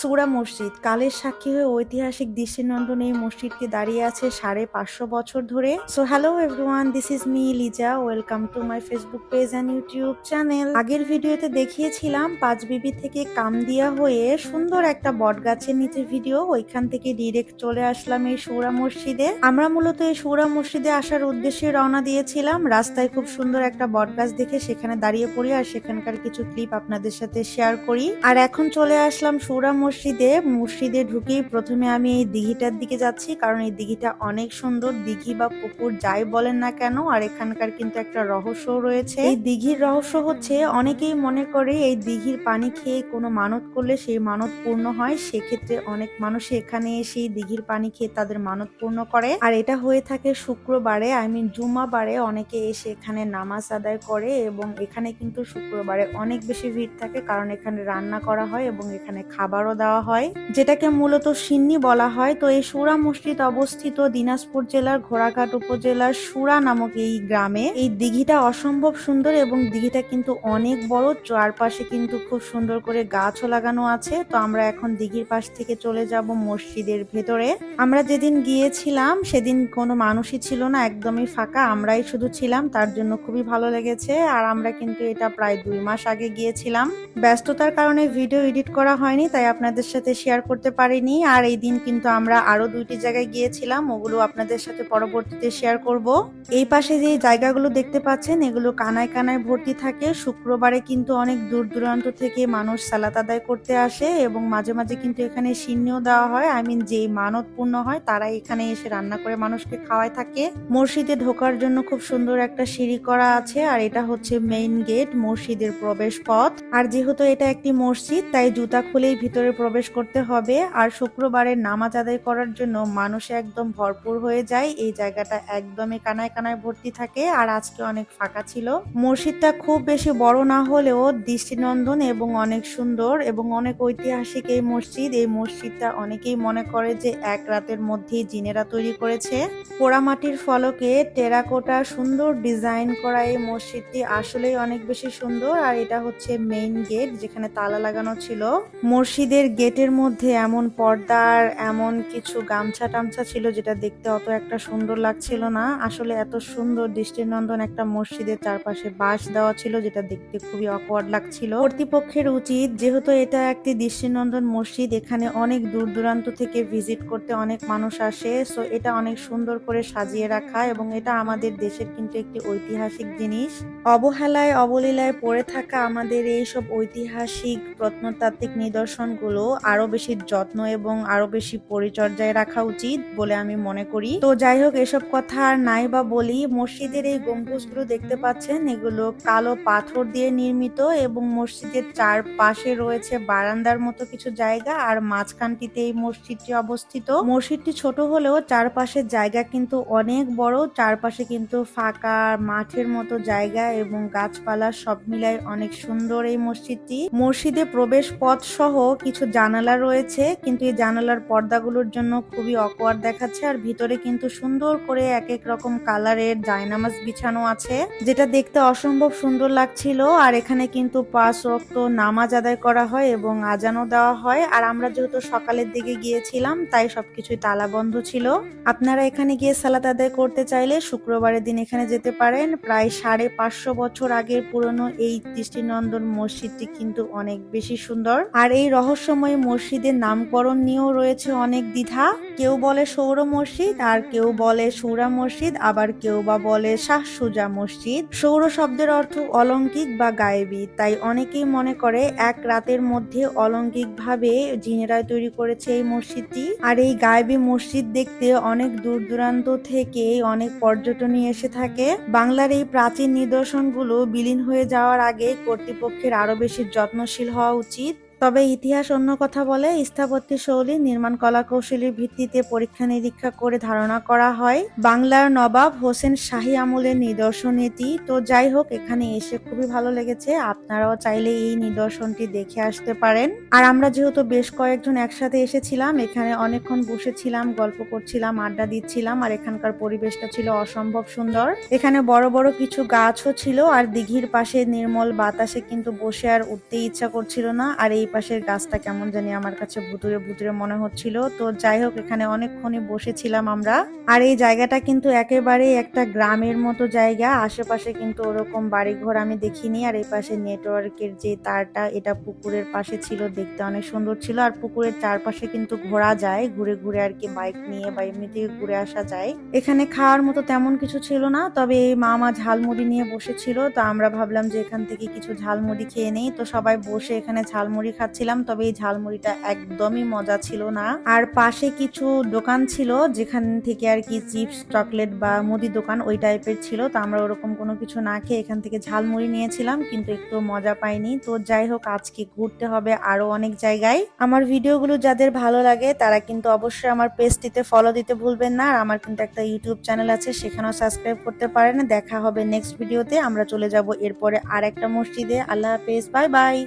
সুরা মসজিদ কালের সাক্ষী হয়ে ঐতিহাসিক দৃষ্টিনন্দন এই মসজিদটি দাঁড়িয়ে আছে 550 বছর ধরে। So hello everyone, this is me Liza. Welcome to my Facebook page and YouTube channel. আগের ভিডিওতে দেখিয়েছিলাম পাঁচবিবি থেকে কামদিয়া হয়ে সুন্দর একটা বট গাছের নিচে ভিডিও, ওইখান থেকে ডিরেক্ট চলে আসলাম এই সুরা মসজিদে। আমরা মূলত এই সুরা মসজিদে আসার উদ্দেশ্যে রওনা দিয়েছিলাম। রাস্তায় খুব সুন্দর একটা বট গাছ দেখে সেখানে দাঁড়িয়ে পড়ি আর সেখানকার কিছু ক্লিপ আপনাদের সাথে শেয়ার করি। আর এখন চলে আসলাম সুরা মসজিদে ঢুকেই প্রথমে আমি এই দিঘিটার দিকে যাচ্ছি, কারণ এই দিঘিটা অনেক সুন্দর। দিঘি বা পুকুর যাই বলেন না কেন, আর এখানকার কিন্তু একটা রহস্য রয়েছে। এই দিঘির রহস্য হচ্ছে, অনেকেই মনে করে এই দিঘির পানি খেয়ে কোনো মানত করলে সেই মানত পূর্ণ হয়। সেক্ষেত্রে অনেক মানুষ এখানে এসে দিঘির পানি খেয়ে তাদের মানত পূর্ণ করে। আর এটা হয়ে থাকে শুক্রবারে, জুমাবারে অনেকে এসে এখানে নামাজ আদায় করে। এবং এখানে কিন্তু শুক্রবারে অনেক বেশি ভিড় থাকে, কারণ এখানে রান্না করা হয় এবং এখানে খাবারও দেওয়া হয়, যেটাকে মূলত সিন্নি বলা হয়। তো এই সুরা মসজিদ অবস্থিত দিনাজপুর জেলার ঘোড়াঘাট উপজেলার সুরা নামক এই গ্রামে। এই দিঘিটা অসম্ভব সুন্দর এবং দিঘিটা কিন্তু অনেক বড়। চারপাশে কিন্তু খুব সুন্দর করে গাছও লাগানো আছে। তো আমরা এখন দিঘির পাশ থেকে চলে যাব মসজিদের ভেতরে। আমরা যেদিন গিয়েছিলাম সেদিন কোনো মানুষই ছিল না, একদমই ফাঁকা, আমরাই শুধু ছিলাম, তার জন্য খুবই ভালো লেগেছে। আর আমরা কিন্তু এটা প্রায় 2 মাস আগে গিয়েছিলাম। ব্যস্ততার কারণে ভিডিও এডিট করা হয়নি, তাই আপনাদের সাথে শেয়ার করতে পারিনি। আর এই দিন কিন্তু আমরা আরো 2টি জায়গায় গিয়েছিলাম, ওগুলো আপনাদের সাথে পরবর্তীতে শেয়ার করব। এই পাশে যে জায়গাগুলো দেখতে পাচ্ছেন এগুলো কানায় কানায় ভর্তি থাকে। শুক্রবারে কিন্তু অনেক দূর দূরান্ত থেকে মানুষ সালাত আদায় করতে আসে এবং মাঝে মাঝে কিন্তু এখানে সিন্নিও দেওয়া হয়। যেই মানত পূর্ণ হয় তারা এখানে এসে রান্না করে মানুষকে খাওয়ায় থাকে। মসজিদে ঢোকার জন্য খুব সুন্দর একটা সিঁড়ি করা আছে, আর এটা হচ্ছে মেইন গেট, মসজিদের প্রবেশ পথ। আর যেহেতু এটা একটি মসজিদ তাই জুতা খুলেই ভিতরে প্রবেশ করতে হবে। আর শুক্রবারের নামাজ আদায় করার জন্য মানুষে একদম ভরপুর হয়ে যায়। এই জায়গাটা একদমই কানায় কানায় ভর্তি থাকে, আর আজকে অনেক ফাঁকা ছিল। মসজিদটা খুব বেশি বড় না হলেও দৃষ্টিনন্দন এবং অনেক সুন্দর এবং অনেক ঐতিহাসিক এই মসজিদটা অনেকেই মনে করে যে এক রাতের মধ্যেই জিনেরা তৈরি করেছে। পোড়ামাটির ফলকে টেরাকোটা সুন্দর ডিজাইন করা এই মসজিদটি আসলেই অনেক বেশি সুন্দর। আর এটা হচ্ছে মেইন গেট, যেখানে তালা লাগানো ছিল। মসজিদের গেটের মধ্যে এমন পর্দার এমন কিছু গামছা টামছা ছিল যেটা দেখতে অত একটা সুন্দর লাগছিল না। আসলে এত সুন্দর দৃষ্টিনন্দন একটা মসজিদের চারপাশে বাঁশ দেওয়া ছিল, যেটা দেখতে খুবই অকওয়ার্ড লাগছিল। কর্তৃপক্ষের উচিত, যেহেতু এটা একটি দৃষ্টিনন্দন মসজিদ, এখানে অনেক দূর দূরান্ত থেকে ভিজিট করতে অনেক মানুষ আসে, সো এটা অনেক সুন্দর করে সাজিয়ে রাখা। এবং এটা আমাদের দেশের কিন্তু একটি ঐতিহাসিক জিনিস। অবহেলায় অবলীলায় পড়ে থাকা আমাদের এইসব ঐতিহাসিক প্রত্নতাত্ত্বিক নিদর্শনগুলো আরো বেশি যত্ন এবং আরো বেশি পরিচর্যায় রাখা উচিত বলে আমি মনে করি। তো যাই হোক, এসব কথা আর নাই বা বলি। মসজিদের এই গম্বুজগুলো দেখতে পাচ্ছেন, এগুলো কালো পাথর দিয়ে নির্মিত এবং মসজিদের চারপাশে রয়েছে বারান্দার মতো কিছু জায়গা, আর মাঝখানটিতে এই মসজিদটি অবস্থিত। মসজিদটি ছোট হলেও চারপাশের জায়গা কিন্তু অনেক বড়। চারপাশে কিন্তু ফাঁকা মাঠের মতো জায়গা এবং গাছপালা সব মিলাই অনেক সুন্দর এই মসজিদটি। মসজিদে প্রবেশ পথ সহ কিছু জানালা রয়েছে, কিন্তু এই জানালার পর্দাগুলোর জন্য খুবই অকওয়ার্ড দেখাচ্ছে। আর ভিতরে কিন্তু সুন্দর করে এক এক রকম কালারের জায়নামাজ বিছানো আছে, যেটা দেখতে অসম্ভব সুন্দর লাগছিল। আর এখানে কিন্তু 5 ওয়াক্ত নামাজ আদায় করা হয় এবং আজানও দেওয়া হয়। আর আমরা যেহেতু সকালের দিকে গিয়েছিলাম তাই সবকিছুই তালা বন্ধ ছিল। আপনারা এখানে গিয়ে সালাত আদায় করতে চাইলে শুক্রবারের দিন এখানে যেতে পারেন। প্রায় 550 বছর আগের পুরনো এই দৃষ্টিনন্দন মসজিদটি কিন্তু অনেক বেশি সুন্দর। আর এই রহস্যময় মসজিদের নামকরণ নিয়েও রয়েছে অনেক দ্বিধা। কেউ বলে সৌর মসজিদ, আর কেউ বলে সুরা মসজিদ, আবার কেউ বা বলে শাহ সুজা মসজিদ। সৌর শব্দের অর্থ অলৌকিক বা গায়েবী, তাই অনেকেই মনে করে এক রাতের মধ্যে অলৌকিক ভাবে জিনেরা তৈরি করেছে এই মসজিদটি। আর এই গায়েবী মসজিদ দেখতে অনেক দূর দূরান্ত থেকে অনেক পর্যটনই এসে থাকে। বাংলার এই প্রাচীন নিদর্শনগুলো বিলীন হয়ে যাওয়ার আগে কর্তৃপক্ষের আরো বেশি যত্নশীল হওয়া উচিত। তবে ইতিহাস অন্য কথা বলে। স্থাপত্য শৈলী, নির্মাণ কলাকৌশলীর ভিত্তিতে পরীক্ষা নিরীক্ষা করে ধারণা করা হয় বাংলার নবাব হোসেন শাহী আমলের নিদর্শন এটি। তো যাই হোক, এখানে এসে খুবই ভালো লেগেছে। আপনারাও চাইলে এই নিদর্শনটি দেখে আসতে পারেন। আর আমরা যেহেতু বেশ কয়েকজন একসাথে এসেছিলাম, এখানে অনেকক্ষণ বসেছিলাম, গল্প করছিলাম, আড্ডা দিচ্ছিলাম। আর এখানকার পরিবেশটা ছিল অসম্ভব সুন্দর। এখানে বড় বড় কিছু গাছও ছিল, আর দিঘির পাশে নির্মল বাতাসে কিন্তু বসে আর উঠতে ইচ্ছা করছিল না। আর এই পাশের গাছটা কেমন জানি আমার কাছে ভুতুরে ভুতুরে মনে হচ্ছিল। তো যাই হোক, এখানে অনেকক্ষণই বসেছিলাম আমরা। আর এই জায়গাটা কিন্তু একেবারে একটা গ্রামের মতো জায়গা, আশেপাশে কিন্তু ওরকম বাড়িঘর আমি দেখিনি। আর এই পাশে নেটওয়ার্কের যে তারটা, এটা পুকুরের পাশে ছিল, দেখতে অনেক সুন্দর ছিল। আর পুকুরের চারপাশে কিন্তু ঘোরা যায়, ঘুরে ঘুরে আর কি, বাইক নিয়ে বা এমনিতে ঘুরে আসা যায়। এখানে খাওয়ার মতো তেমন কিছু ছিল না, তবে এই মামা ঝালমুড়ি নিয়ে বসেছিল। তো আমরা ভাবলাম যে এখান থেকে কিছু ঝালমুড়ি খেয়ে নেই। তো সবাই বসে এখানে ঝালমুড়ি খাচ্ছিলাম, তবে এই ঝালমুড়িটা একদমই মজা ছিল না। আর পাশে কিছু দোকান ছিল যেখান থেকে আর কি চিপস, চকলেট বা মুদি দোকান ওই টাইপের ছিল। তো আমরা ওরকম কোনো কিছু না খেয়ে এখান থেকে ঝালমুড়ি নিয়েছিলাম, কিন্তু একটু মজা পাইনি। তো যাই হোক, আজকে ঘুরতে হবে আরো অনেক জায়গায়। আমার ভিডিওগুলো যাদের ভালো লাগে তারা কিন্তু অবশ্যই আমার পেজটিতে ফলো দিতে ভুলবেন না। আর আমার কিন্তু একটা ইউটিউব চ্যানেল আছে, সেখানেও সাবস্ক্রাইব করতে পারেন। দেখা হবে নেক্সট ভিডিওতে। আমরা চলে যাব এরপরে আর একটা মসজিদে। আল্লাহ হাফেজ, বাই বাই।